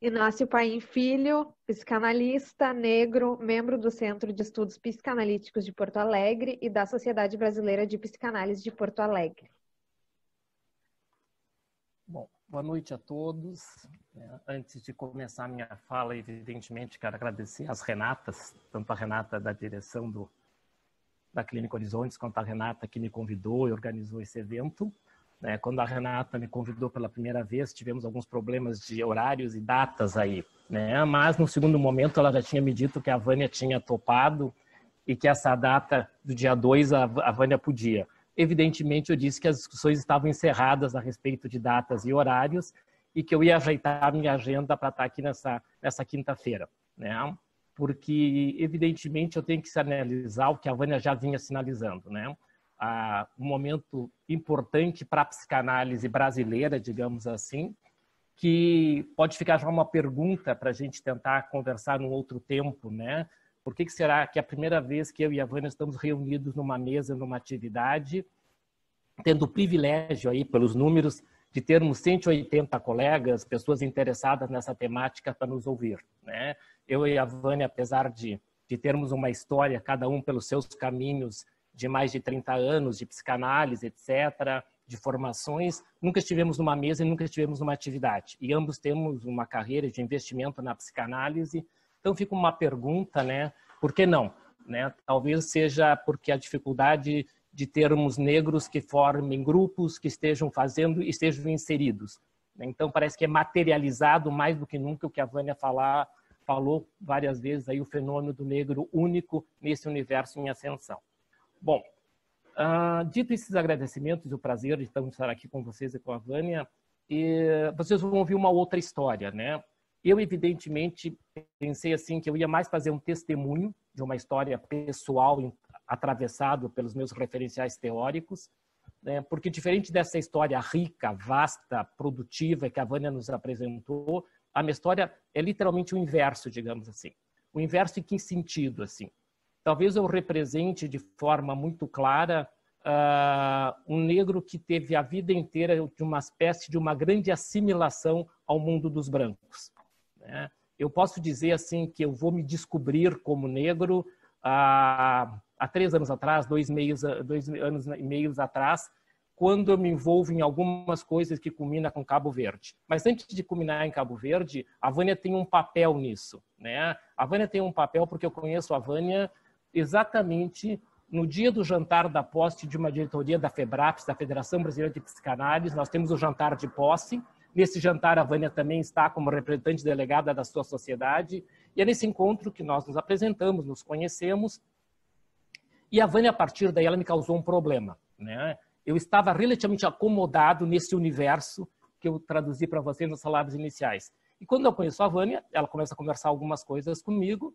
Inácio Paim Filho, psicanalista, negro, membro do Centro de Estudos Psicanalíticos de Porto Alegre e da Sociedade Brasileira de Psicanálise de Porto Alegre. Bom, boa noite a todos. Antes de começar a minha fala, evidentemente, quero agradecer às Renatas, tanto a Renata da direção da Clínica Horizontes, quanto a Renata que me convidou e organizou esse evento. Quando a Renata me convidou pela primeira vez, tivemos alguns problemas de horários e datas aí, mas no segundo momento ela já tinha me dito que a Vânia tinha topado e que essa data do dia 2 a Vânia podia. Evidentemente eu disse que as discussões estavam encerradas a respeito de datas e horários e que eu ia ajeitar a minha agenda para estar aqui nessa quinta-feira, porque evidentemente eu tenho que sinalizar o que a Vânia já vinha sinalizando, um momento importante para a psicanálise brasileira, digamos assim, que pode ficar já uma pergunta para a gente tentar conversar num outro tempo, Por que será que é a primeira vez que eu e a Vânia estamos reunidos numa mesa, numa atividade, tendo o privilégio aí, pelos números, de termos 180 colegas, pessoas interessadas nessa temática para nos ouvir, Eu e a Vânia, apesar de termos uma história, cada um pelos seus caminhos, de mais de 30 anos de psicanálise, etc., de formações, nunca estivemos numa mesa e nunca estivemos numa atividade. E ambos temos uma carreira de investimento na psicanálise. Então fica uma pergunta, por que não? Talvez seja porque a dificuldade de termos negros que formem grupos, que estejam fazendo e estejam inseridos. Então parece que é materializado mais do que nunca o que a Vânia falou várias vezes, aí, o fenômeno do negro único nesse universo em ascensão. Bom, dito esses agradecimentos, o prazer de estar aqui com vocês e com a Vânia, vocês vão ouvir uma outra história, Eu, evidentemente, pensei assim que eu ia mais fazer um testemunho de uma história pessoal atravessado pelos meus referenciais teóricos, porque diferente dessa história rica, vasta, produtiva que a Vânia nos apresentou, a minha história é literalmente o inverso, digamos assim. O inverso em que sentido, assim? Talvez eu represente de forma muito clara um negro que teve a vida inteira de uma espécie de uma grande assimilação ao mundo dos brancos. Eu posso dizer assim que eu vou me descobrir como negro há 3 anos atrás, 2 anos e meio atrás, quando eu me envolvo em algumas coisas que culminam com Cabo Verde. Mas antes de culminar em Cabo Verde, a Vânia tem um papel nisso. A Vânia tem um papel porque eu conheço a Vânia exatamente no dia do jantar da posse de uma diretoria da FEBRAPS, da Federação Brasileira de Psicanálise. Nós temos o jantar de posse. Nesse jantar, a Vânia também está como representante delegada da sua sociedade. E é nesse encontro que nós nos apresentamos, nos conhecemos. E a Vânia, a partir daí, ela me causou um problema. Eu estava relativamente acomodado nesse universo que eu traduzi para vocês nas palavras iniciais. E quando eu conheço a Vânia, ela começa a conversar algumas coisas comigo.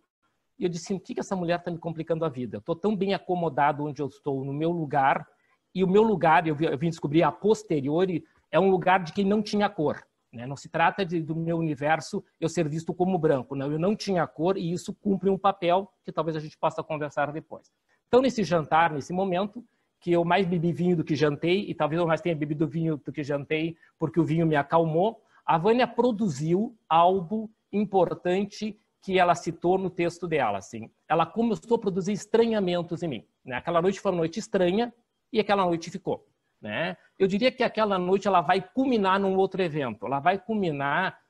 E eu disse, o que essa mulher está me complicando a vida? Eu estou tão bem acomodado onde eu estou, no meu lugar. E o meu lugar, eu vim descobrir a posteriori, é um lugar de quem não tinha cor. Não se trata do meu universo eu ser visto como branco. Não, eu não tinha cor e isso cumpre um papel que talvez a gente possa conversar depois. Então, nesse jantar, nesse momento, que eu mais bebi vinho do que jantei, e talvez eu mais tenha bebido vinho do que jantei, porque o vinho me acalmou, a Vânia produziu algo importante que ela citou no texto dela. Assim. Ela começou a produzir estranhamentos em mim. Aquela noite foi uma noite estranha e aquela noite ficou. Eu diria que aquela noite ela vai culminar num outro evento. Ela vai culminar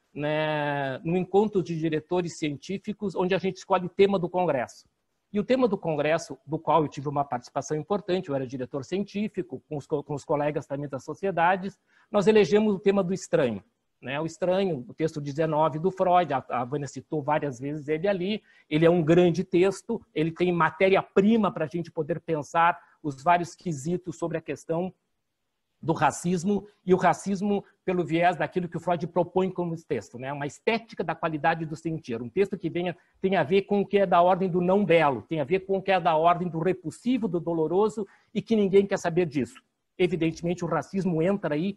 num encontro de diretores científicos onde a gente escolhe o tema do congresso. E o tema do congresso, do qual eu tive uma participação importante, eu era diretor científico, com os colegas também das sociedades, nós elegemos o tema do estranho. O estranho, o texto 19 do Freud, a Vânia citou várias vezes ele ali, ele é um grande texto, ele tem matéria-prima para a gente poder pensar os vários quesitos sobre a questão do racismo, e o racismo pelo viés daquilo que o Freud propõe como texto, uma estética da qualidade do sentir, um texto que tem a ver com o que é da ordem do não belo, tem a ver com o que é da ordem do repulsivo, do doloroso, e que ninguém quer saber disso. Evidentemente, o racismo entra aí,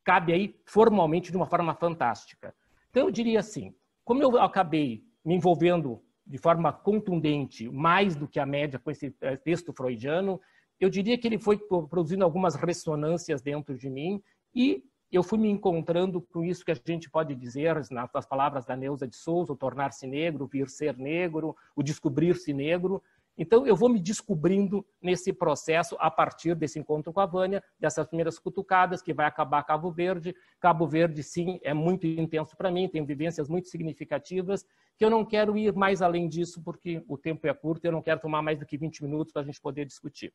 cabe aí formalmente de uma forma fantástica. Então, eu diria assim, como eu acabei me envolvendo de forma contundente, mais do que a média com esse texto freudiano, eu diria que ele foi produzindo algumas ressonâncias dentro de mim e eu fui me encontrando com isso que a gente pode dizer, nas palavras da Neuza de Souza, o tornar-se negro, o vir ser negro, o descobrir-se negro. Então, eu vou me descobrindo nesse processo a partir desse encontro com a Vânia, dessas primeiras cutucadas, que vai acabar Cabo Verde. Cabo Verde, sim, é muito intenso para mim, tem vivências muito significativas, que eu não quero ir mais além disso, porque o tempo é curto e eu não quero tomar mais do que 20 minutos para a gente poder discutir.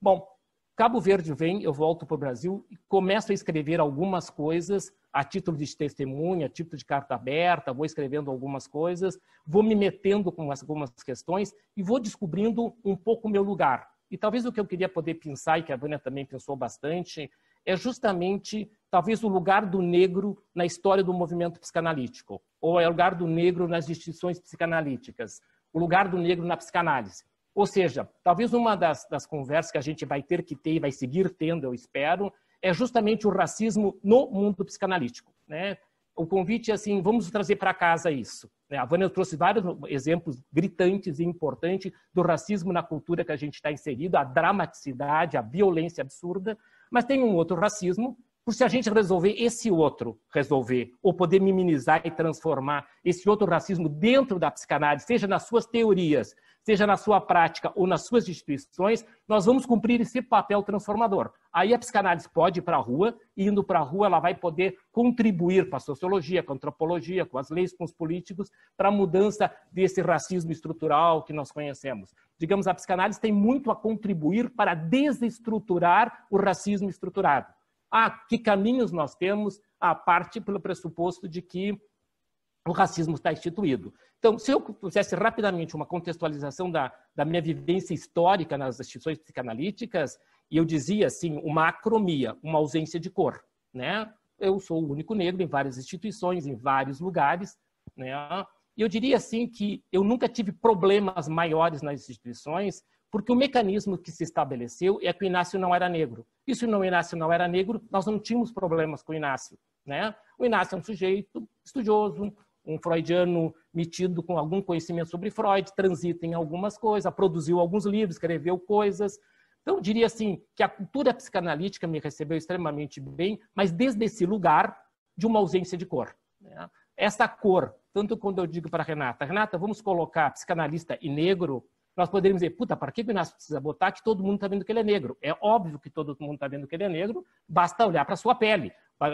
Bom, Cabo Verde vem, eu volto para o Brasil e começo a escrever algumas coisas a título de testemunha, a título de carta aberta, vou escrevendo algumas coisas, vou me metendo com algumas questões e vou descobrindo um pouco o meu lugar. E talvez o que eu queria poder pensar, e que a Vânia também pensou bastante, é justamente talvez o lugar do negro na história do movimento psicanalítico, ou é o lugar do negro nas instituições psicanalíticas, o lugar do negro na psicanálise. Ou seja, talvez uma das conversas que a gente vai ter que ter e vai seguir tendo, eu espero, é justamente o racismo no mundo psicanalítico, né? O convite é assim, vamos trazer para casa isso. A Vânia trouxe vários exemplos gritantes e importantes do racismo na cultura que a gente está inserido, a dramaticidade, a violência absurda, mas tem um outro racismo, por se a gente resolver esse outro, ou poder minimizar e transformar esse outro racismo dentro da psicanálise, seja nas suas teorias, seja na sua prática ou nas suas instituições, nós vamos cumprir esse papel transformador. Aí a psicanálise pode ir para a rua, e indo para a rua ela vai poder contribuir com a sociologia, com a antropologia, com as leis, com os políticos, para a mudança desse racismo estrutural que nós conhecemos. Digamos, a psicanálise tem muito a contribuir para desestruturar o racismo estruturado. Que caminhos nós temos? A parte pelo pressuposto de que o racismo está instituído. Então, se eu fizesse rapidamente uma contextualização da minha vivência histórica nas instituições psicanalíticas, e eu dizia assim, uma acromia, uma ausência de cor, né? Eu sou o único negro em várias instituições, em vários lugares, né? E eu diria assim que eu nunca tive problemas maiores nas instituições, porque o mecanismo que se estabeleceu é que o Inácio não era negro. E se o Inácio não era negro, nós não tínhamos problemas com o Inácio, né? O Inácio é um sujeito estudioso, um freudiano metido com algum conhecimento sobre Freud, transita em algumas coisas, produziu alguns livros, escreveu coisas. Então, eu diria assim, que a cultura psicanalítica me recebeu extremamente bem, mas desde esse lugar de uma ausência de cor, né? Essa cor, tanto quando eu digo para a Renata, vamos colocar psicanalista e negro, nós poderíamos dizer, puta, para que o Inácio precisa botar que todo mundo está vendo que ele é negro? É óbvio que todo mundo está vendo que ele é negro, basta olhar para a sua pele.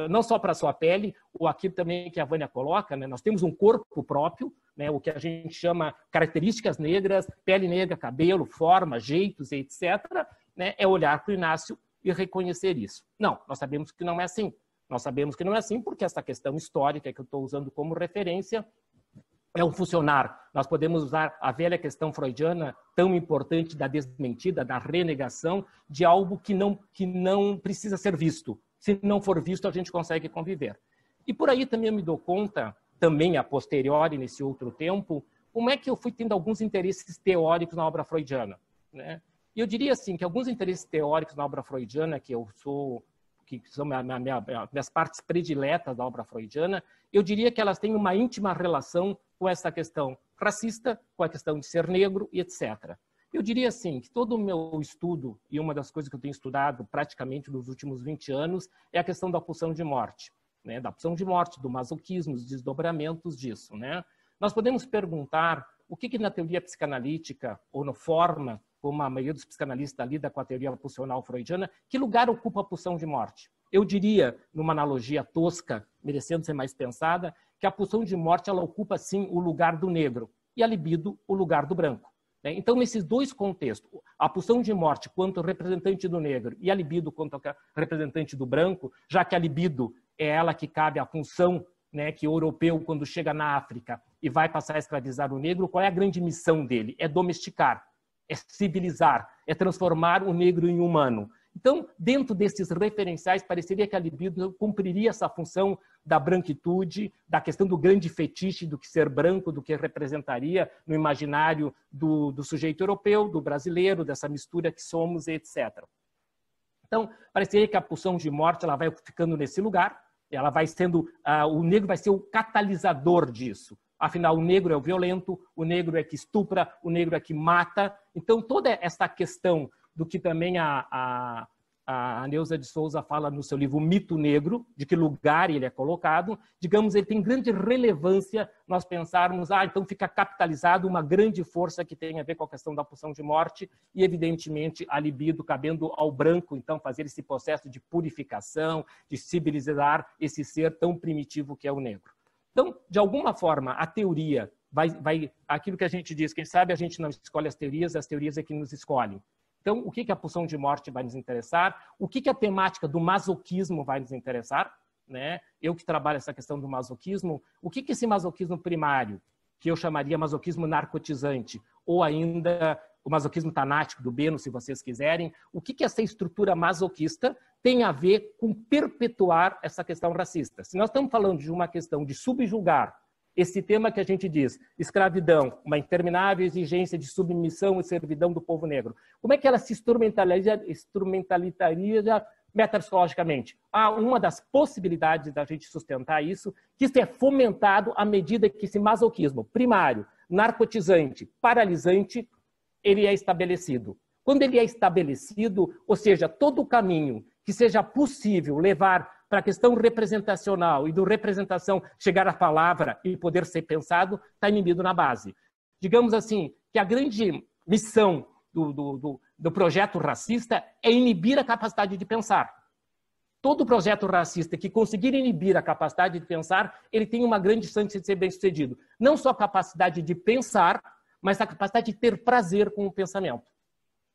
Não só para a sua pele, ou aquilo também que a Vânia coloca, né? Nós temos um corpo próprio, né? O que a gente chama características negras, pele negra, cabelo, forma, jeitos, etc., né? É olhar para o Inácio e reconhecer isso. Não, nós sabemos que não é assim. Nós sabemos que não é assim porque essa questão histórica que eu estou usando como referência é um funcionar. Nós podemos usar a velha questão freudiana tão importante da desmentida, da renegação, de algo que não precisa ser visto. Se não for visto, a gente consegue conviver. E por aí também eu me dou conta, também a posteriori, nesse outro tempo, como é que eu fui tendo alguns interesses teóricos na obra freudiana, né? E eu diria assim, que alguns interesses teóricos na obra freudiana, que são minhas partes prediletas da obra freudiana, eu diria que elas têm uma íntima relação com essa questão racista, com a questão de ser negro e etc. Eu diria assim, que todo o meu estudo, e uma das coisas que eu tenho estudado praticamente nos últimos 20 anos, é a questão da pulsão de morte, né? Da pulsão de morte, do masoquismo, os desdobramentos disso, né? Nós podemos perguntar o que na teoria psicanalítica, ou na forma como a maioria dos psicanalistas lida com a teoria pulsional freudiana, que lugar ocupa a pulsão de morte? Eu diria, numa analogia tosca, merecendo ser mais pensada, que a pulsão de morte ela ocupa, sim, o lugar do negro e a libido, o lugar do branco. Então, nesses dois contextos, a pulsão de morte quanto representante do negro e a libido quanto representante do branco, já que a libido é ela que cabe à função, né, que o europeu, quando chega na África e vai passar a escravizar o negro, qual é a grande missão dele? É domesticar, é civilizar, é transformar o negro em humano. Então, dentro desses referenciais, pareceria que a libido cumpriria essa função da branquitude, da questão do grande fetiche do que ser branco, do que representaria no imaginário do sujeito europeu, do brasileiro, dessa mistura que somos, etc. Então, pareceria que a pulsão de morte ela vai ficando nesse lugar, ela vai sendo, o negro vai ser o catalisador disso. Afinal, o negro é o violento, o negro é que estupra, o negro é que mata. Então, toda essa questão do que também a a Neuza de Souza fala no seu livro Mito Negro, de que lugar ele é colocado. Digamos, ele tem grande relevância nós pensarmos, então fica capitalizado uma grande força que tem a ver com a questão da pulsão de morte e, evidentemente, a libido cabendo ao branco, então, fazer esse processo de purificação, de civilizar esse ser tão primitivo que é o negro. Então, de alguma forma, a teoria aquilo que a gente diz, quem sabe a gente não escolhe as teorias é que nos escolhem. Então, o que a pulsão de morte vai nos interessar? O que a temática do masoquismo vai nos interessar? Né? Eu que trabalho essa questão do masoquismo, o que esse masoquismo primário, que eu chamaria masoquismo narcotizante, ou ainda o masoquismo tanático do Beno, se vocês quiserem, o que essa estrutura masoquista tem a ver com perpetuar essa questão racista? Se nós estamos falando de uma questão de subjugar esse tema que a gente diz, escravidão, uma interminável exigência de submissão e servidão do povo negro, como é que ela se instrumentalizaria metapsicologicamente? Uma das possibilidades da gente sustentar isso, que isso é fomentado à medida que esse masoquismo primário, narcotizante, paralisante, ele é estabelecido. Quando ele é estabelecido, ou seja, todo o caminho que seja possível levar para a questão representacional e do representação chegar à palavra e poder ser pensado, está inibido na base. Digamos assim, que a grande missão do projeto racista é inibir a capacidade de pensar. Todo projeto racista que conseguir inibir a capacidade de pensar, ele tem uma grande chance de ser bem-sucedido. Não só a capacidade de pensar, mas a capacidade de ter prazer com o pensamento.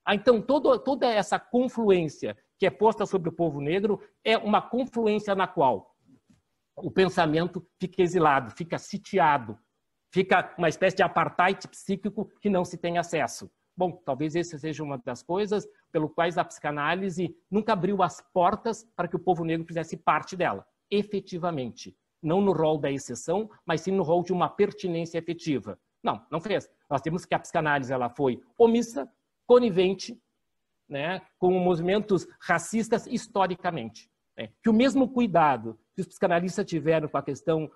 Então, toda essa confluência que é posta sobre o povo negro é uma confluência na qual o pensamento fica exilado, fica sitiado, fica uma espécie de apartheid psíquico que não se tem acesso. Bom, talvez essa seja uma das coisas pelo quais a psicanálise nunca abriu as portas para que o povo negro fizesse parte dela, efetivamente. Não no rol da exceção, mas sim no rol de uma pertinência efetiva. Não fez. Nós temos que a psicanálise ela foi omissa, conivente, né, com movimentos racistas historicamente. Que o mesmo cuidado que os psicanalistas tiveram com a questão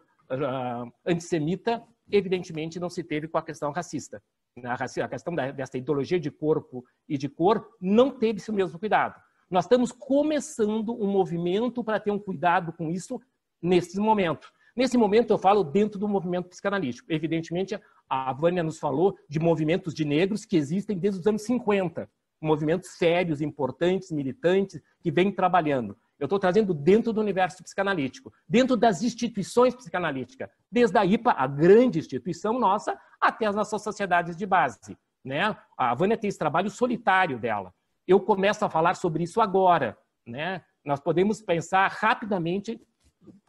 antissemita, evidentemente não se teve com a questão racista. A questão dessa ideologia de corpo e de cor não teve-se o mesmo cuidado. Nós estamos começando um movimento para ter um cuidado com isso nesse momento. Nesse momento eu falo dentro do movimento psicanalítico. Evidentemente, a Vânia nos falou de movimentos de negros que existem desde os anos 50. Movimentos sérios, importantes, militantes, que vêm trabalhando. Eu estou trazendo dentro do universo psicanalítico, dentro das instituições psicanalíticas, desde a IPA, a grande instituição nossa, até as nossas sociedades de base. Né? A Vânia tem esse trabalho solitário dela. Eu começo a falar sobre isso agora. Né? Nós podemos pensar rapidamente,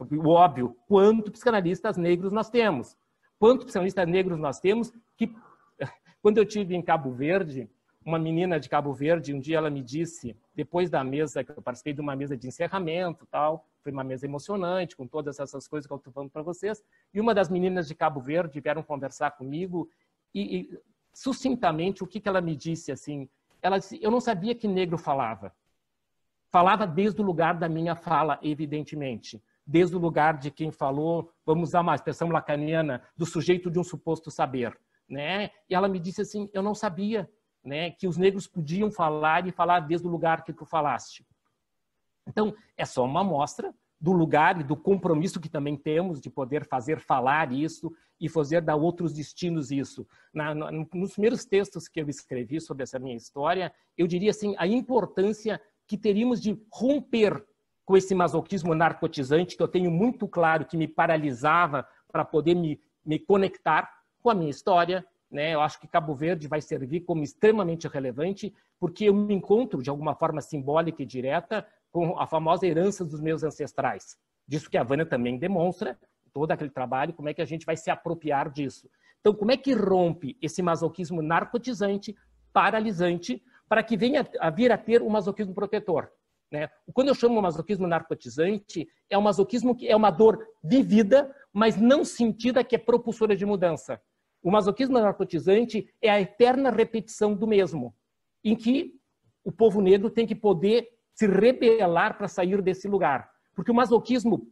o óbvio, quantos psicanalistas negros nós temos. Quantos psicanalistas negros nós temos que, quando eu estive em Cabo Verde, uma menina de Cabo Verde, um dia ela me disse, depois da mesa, que eu participei de uma mesa de encerramento, tal, foi uma mesa emocionante, com todas essas coisas que eu estou falando para vocês, e uma das meninas de Cabo Verde vieram conversar comigo e sucintamente, o que ela me disse, assim, ela disse, eu não sabia que negro falava. Falava desde o lugar da minha fala, evidentemente. Desde o lugar de quem falou, vamos usar uma expressão lacaniana, do sujeito de um suposto saber. Né? E ela me disse assim, eu não sabia, né, que os negros podiam falar e falar desde o lugar que tu falaste. Então, é só uma amostra do lugar e do compromisso que também temos de poder fazer falar isso e fazer dar outros destinos isso. Nos primeiros textos que eu escrevi sobre essa minha história, eu diria assim, a importância que teríamos de romper com esse masoquismo narcotizante, que eu tenho muito claro que me paralisava para poder me conectar com a minha história. Né? Eu acho que Cabo Verde vai servir como extremamente relevante, porque eu me encontro, de alguma forma simbólica e direta, com a famosa herança dos meus ancestrais. Disso que a Vânia também demonstra, todo aquele trabalho, como é que a gente vai se apropriar disso. Então, como é que rompe esse masoquismo narcotizante, paralisante, para que venha a vir a ter um masoquismo protetor? Né? Quando eu chamo masoquismo narcotizante, é um masoquismo que é uma dor vivida, mas não sentida, que é propulsora de mudança. O masoquismo narcotizante é a eterna repetição do mesmo, em que o povo negro tem que poder se rebelar para sair desse lugar. Porque o masoquismo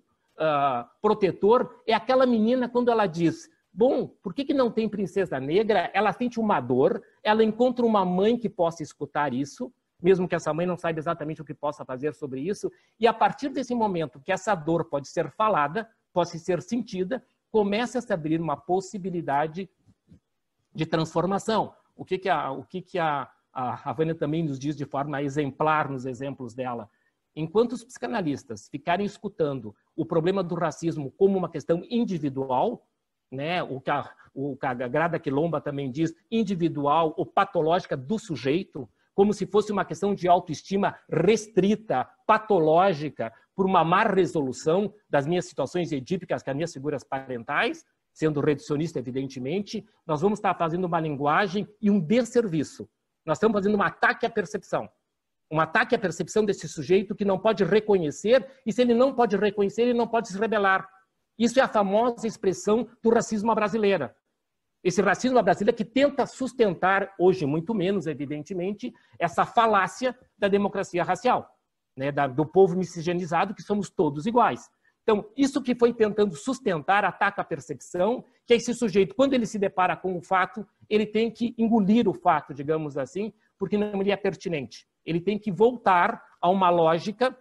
protetor é aquela menina quando ela diz, bom, por que não tem princesa negra? Ela sente uma dor, ela encontra uma mãe que possa escutar isso, mesmo que essa mãe não saiba exatamente o que possa fazer sobre isso. E a partir desse momento que essa dor pode ser falada, pode ser sentida, começa a se abrir uma possibilidade de transformação. O que a Vânia também nos diz de forma exemplar nos exemplos dela. Enquanto os psicanalistas ficarem escutando o problema do racismo como uma questão individual, né, o que a Grada Quilomba também diz, individual ou patológica do sujeito, como se fosse uma questão de autoestima restrita, patológica, por uma má resolução das minhas situações edípicas, com as minhas figuras parentais, sendo reducionista, evidentemente, nós vamos estar fazendo uma linguagem e um desserviço. Nós estamos fazendo um ataque à percepção. Um ataque à percepção desse sujeito que não pode reconhecer, e se ele não pode reconhecer, ele não pode se rebelar. Isso é a famosa expressão do racismo à brasileira. Esse racismo à brasileira que tenta sustentar, hoje muito menos, evidentemente, essa falácia da democracia racial, né, do povo miscigenizado, que somos todos iguais. Então, isso que foi tentando sustentar, ataca a percepção, que esse sujeito, quando ele se depara com o fato, ele tem que engolir o fato, digamos assim, porque não lhe é pertinente. Ele tem que voltar a uma lógica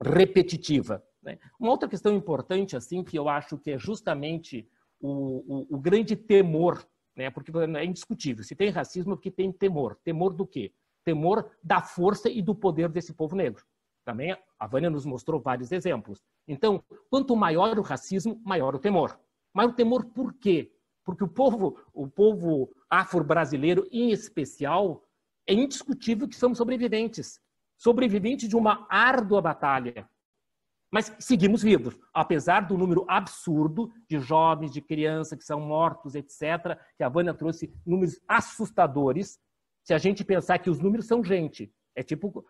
repetitiva, né? Uma outra questão importante, assim, que eu acho que é justamente o grande temor, né? Porque é indiscutível, se tem racismo é porque tem temor. Temor do quê? Temor da força e do poder desse povo negro. Também a Vânia nos mostrou vários exemplos. Então, quanto maior o racismo, maior o temor. Mas o temor por quê? Porque o povo afro-brasileiro, em especial, é indiscutível que somos sobreviventes. Sobreviventes de uma árdua batalha. Mas seguimos vivos, apesar do número absurdo de jovens, de crianças que são mortos, etc., que a Vânia trouxe números assustadores. Se a gente pensar que os números são gente, é tipo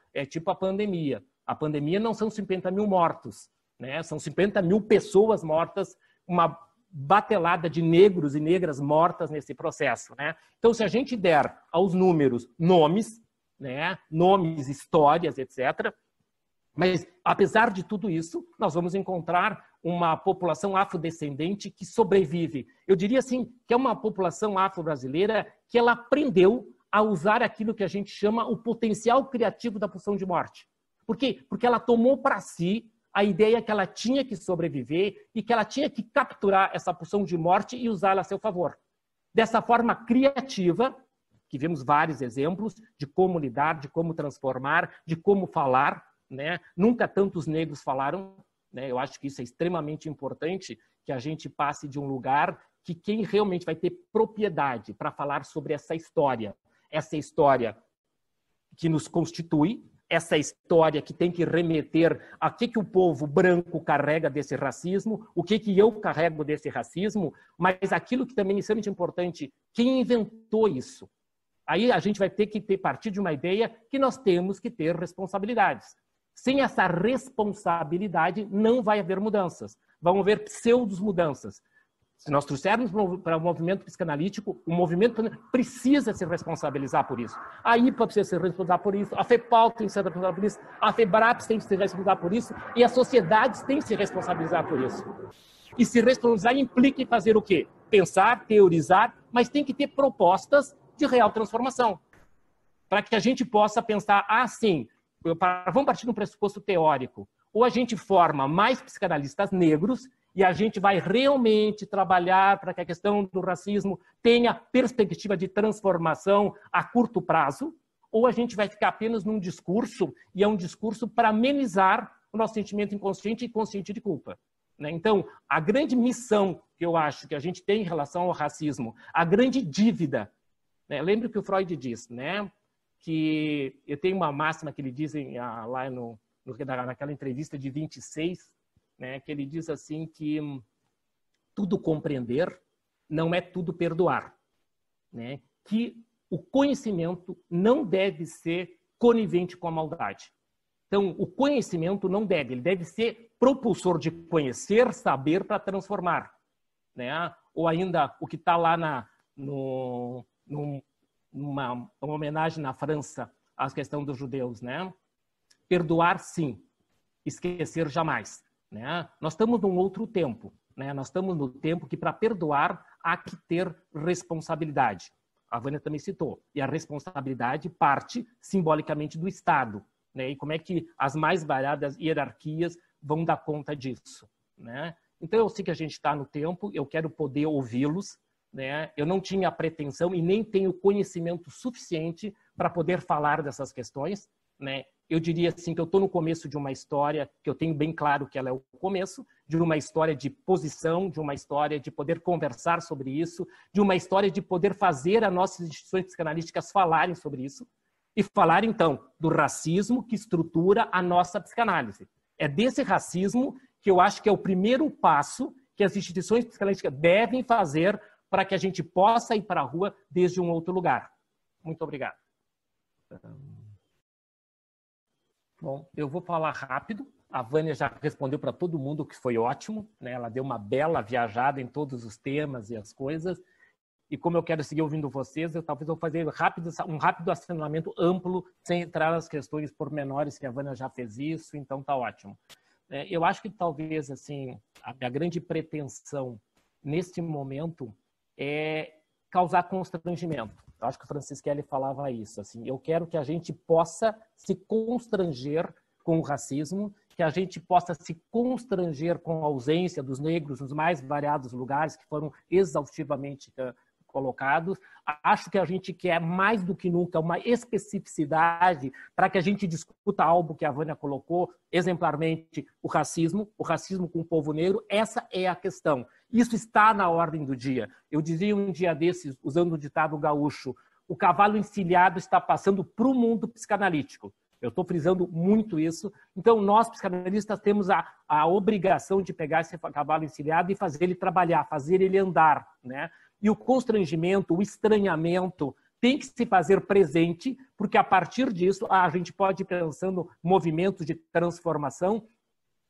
a pandemia. A pandemia não são 50 mil mortos, né? São 50 mil pessoas mortas, uma batelada de negros e negras mortas nesse processo, né? Então, se a gente der aos números nomes, né? Nomes, histórias, etc., mas, apesar de tudo isso, nós vamos encontrar uma população afrodescendente que sobrevive. Eu diria assim, que é uma população afro-brasileira que ela aprendeu a usar aquilo que a gente chama o potencial criativo da pulsão de morte. Por quê? Porque ela tomou para si a ideia que ela tinha que sobreviver e que ela tinha que capturar essa pulsão de morte e usá-la a seu favor. Dessa forma criativa, que vemos vários exemplos de como lidar, de como transformar, de como falar, né? Nunca tantos negros falaram, né? Eu acho que isso é extremamente importante, que a gente passe de um lugar que quem realmente vai ter propriedade para falar sobre essa história que nos constitui, essa história que tem que remeter a que o povo branco carrega desse racismo, o que eu carrego desse racismo, mas aquilo que também é extremamente importante, quem inventou isso? Aí a gente vai ter que partir de uma ideia que nós temos que ter responsabilidades. Sem essa responsabilidade, não vai haver mudanças. Vão haver pseudo-mudanças. Se nós trouxermos para o movimento psicanalítico, o movimento precisa se responsabilizar por isso. A IPA precisa se responsabilizar por isso, a FEPAL tem que se responsabilizar por isso, a FEBRAPS tem que se responsabilizar por isso, e as sociedades têm que se responsabilizar por isso. E se responsabilizar implica em fazer o quê? Pensar, teorizar, mas tem que ter propostas de real transformação. Para que a gente possa pensar assim, vamos partir de um pressuposto teórico. Ou a gente forma mais psicanalistas negros e a gente vai realmente trabalhar para que a questão do racismo tenha perspectiva de transformação a curto prazo, ou a gente vai ficar apenas num discurso, e é um discurso para amenizar o nosso sentimento inconsciente e consciente de culpa, né? Então, a grande missão que eu acho que a gente tem em relação ao racismo, a grande dívida, né? Lembra que o Freud diz, né? Que eu tenho uma máxima que ele diz lá naquela entrevista de 26, né, que ele diz assim que tudo compreender não é tudo perdoar, né? Que o conhecimento não deve ser conivente com a maldade. Então, o conhecimento ele deve ser propulsor de conhecer, saber para transformar, né? Ou ainda o que está lá numa homenagem na França à questão dos judeus, né? Perdoar, sim. Esquecer, jamais. Né? Nós estamos num outro tempo. Né? Nós estamos no tempo que, para perdoar, há que ter responsabilidade. a Vânia também citou, e a responsabilidade parte simbolicamente do Estado, né? E como é que as mais variadas hierarquias vão dar conta disso, né? Então, eu sei que a gente está no tempo, eu quero poder ouvi-los, né? Eu não tinha pretensão e nem tenho conhecimento suficiente para poder falar dessas questões, né? Eu diria assim que eu estou no começo de uma história que eu tenho bem claro que ela é o começo, de uma história de posição, de uma história de poder conversar sobre isso, de uma história de poder fazer as nossas instituições psicanalísticas falarem sobre isso e falar, então, do racismo que estrutura a nossa psicanálise. É desse racismo que eu acho que é o primeiro passo que as instituições psicanalísticas devem fazer para que a gente possa ir para a rua desde um outro lugar. Muito obrigado. Bom, eu vou falar rápido. A Vânia já respondeu para todo mundo, o que foi ótimo, né? Ela deu uma bela viajada em todos os temas e as coisas. E como eu quero seguir ouvindo vocês, eu talvez vou fazer um rápido assinalamento amplo, sem entrar nas questões pormenores, que a Vânia já fez isso, então tá ótimo. Eu acho que talvez assim, a minha grande pretensão neste momento é causar constrangimento. Eu acho que o Francischelli falava isso. Assim, eu quero que a gente possa se constranger com o racismo, que a gente possa se constranger com a ausência dos negros nos mais variados lugares que foram exaustivamente colocados. Acho que a gente quer mais do que nunca uma especificidade para que a gente discuta algo que a Vânia colocou, exemplarmente o racismo com o povo negro. Essa é a questão. Isso está na ordem do dia. Eu dizia um dia desses, usando o ditado gaúcho, o cavalo encilhado está passando para o mundo psicanalítico. Eu estou frisando muito isso. Então, nós, psicanalistas, temos a obrigação de pegar esse cavalo encilhado e fazer ele trabalhar, fazer ele andar, né? E o constrangimento, o estranhamento tem que se fazer presente, porque a partir disso a gente pode ir pensando movimentos de transformação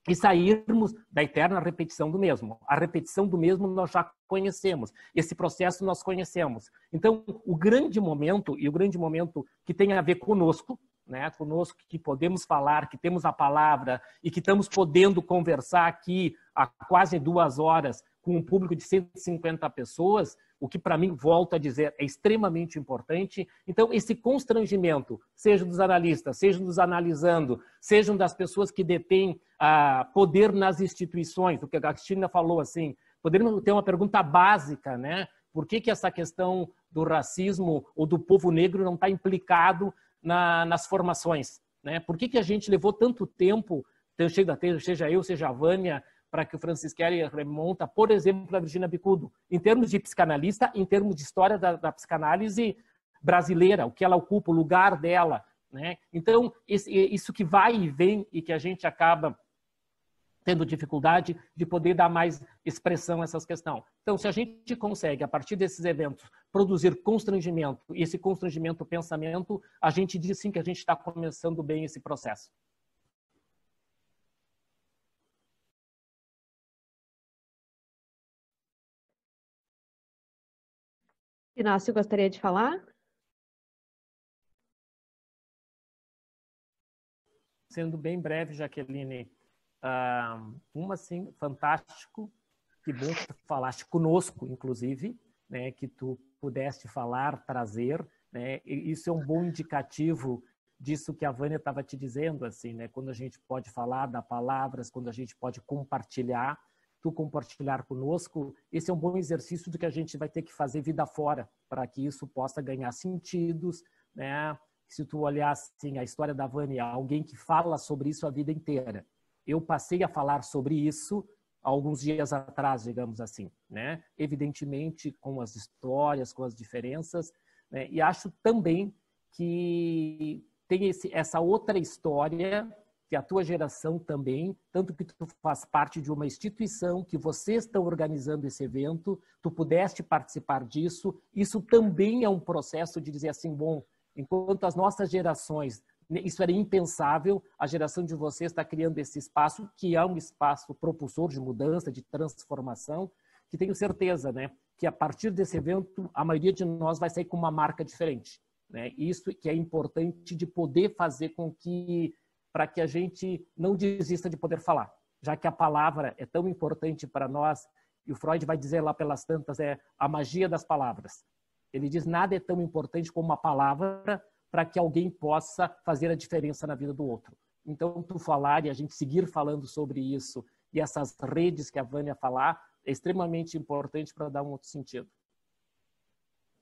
e sairmos da eterna repetição do mesmo. A repetição do mesmo nós já conhecemos, esse processo nós conhecemos. Então, o grande momento, e o grande momento que tem a ver conosco, né, conosco que podemos falar, que temos a palavra e que estamos podendo conversar aqui há quase 2 horas com um público de 150 pessoas, o que para mim, volto a dizer, é extremamente importante. Então, esse constrangimento, seja dos analistas, seja dos analisando, sejam das pessoas que detêm poder nas instituições, o que a Cristina falou, assim, poderíamos ter uma pergunta básica, né? Por que essa questão do racismo ou do povo negro não está implicado nas formações, né? Por que a gente levou tanto tempo, seja eu, seja a Vânia, para que o Francischelli remonta, por exemplo, a Virginia Bicudo, em termos de psicanalista, em termos de história da psicanálise brasileira, o que ela ocupa, o lugar dela, né? Então, isso que vai e vem e que a gente acaba tendo dificuldade de poder dar mais expressão a essas questões. Então, se a gente consegue, a partir desses eventos, produzir constrangimento, e esse constrangimento, pensamento, a gente diz sim que a gente está começando bem esse processo. Inácio, gostaria de falar? Sendo bem breve, Jaqueline, assim, fantástico, que bom que tu falaste conosco, inclusive, né, que tu pudeste falar, trazer, né, e isso é um bom indicativo disso que a Vânia estava te dizendo, assim, né, quando a gente pode falar, dar palavras, quando a gente pode compartilhar, tu compartilhar conosco, esse é um bom exercício do que a gente vai ter que fazer vida fora, para que isso possa ganhar sentidos, né? Se tu olhar assim, a história da Vânia, alguém que fala sobre isso a vida inteira. Eu passei a falar sobre isso há alguns dias atrás, digamos assim, né? Evidentemente com as histórias, com as diferenças, né? E acho também que tem essa outra história que a tua geração também, tanto que tu faz parte de uma instituição, que vocês estão organizando esse evento, tu pudeste participar disso, isso também é um processo de dizer assim, bom, enquanto as nossas gerações, isso era impensável, a geração de vocês está criando esse espaço, que é um espaço propulsor de mudança, de transformação, que tenho certeza, né, que a partir desse evento, a maioria de nós vai sair com uma marca diferente, né? Isso que é importante de poder fazer com que para que a gente não desista de poder falar, já que a palavra é tão importante para nós, e o Freud vai dizer lá pelas tantas, é a magia das palavras. Ele diz: nada é tão importante como uma palavra para que alguém possa fazer a diferença na vida do outro. Então, tu falar e a gente seguir falando sobre isso e essas redes que a Vânia falar é extremamente importante para dar um outro sentido.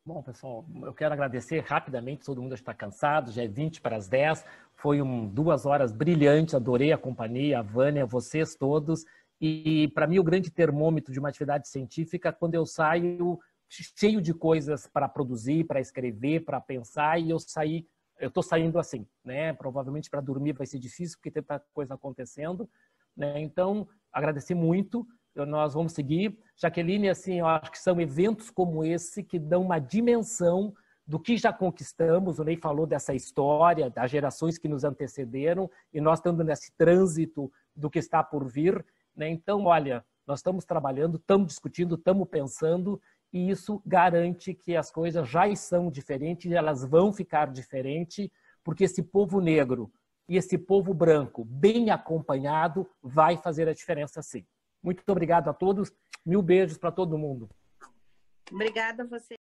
Bom, pessoal, eu quero agradecer rapidamente, todo mundo está cansado, já é 20 para as 10, foi 2 horas brilhantes, adorei a companhia, a Vânia, vocês todos, e para mim o grande termômetro de uma atividade científica é quando eu saio cheio de coisas para produzir, para escrever, para pensar, e eu estou saindo assim, né? Provavelmente para dormir vai ser difícil, porque tem tanta coisa acontecendo, né? Então, agradecer muito. Nós vamos seguir. Jaqueline, assim, eu acho que são eventos como esse que dão uma dimensão do que já conquistamos. O Ney falou dessa história, das gerações que nos antecederam, e nós estamos nesse trânsito do que está por vir, né? Então, olha, nós estamos trabalhando, estamos discutindo, estamos pensando, e isso garante que as coisas já são diferentes e elas vão ficar diferentes, porque esse povo negro e esse povo branco, bem acompanhado, vai fazer a diferença sim. Muito obrigado a todos. 1000 beijos para todo mundo. Obrigada a você.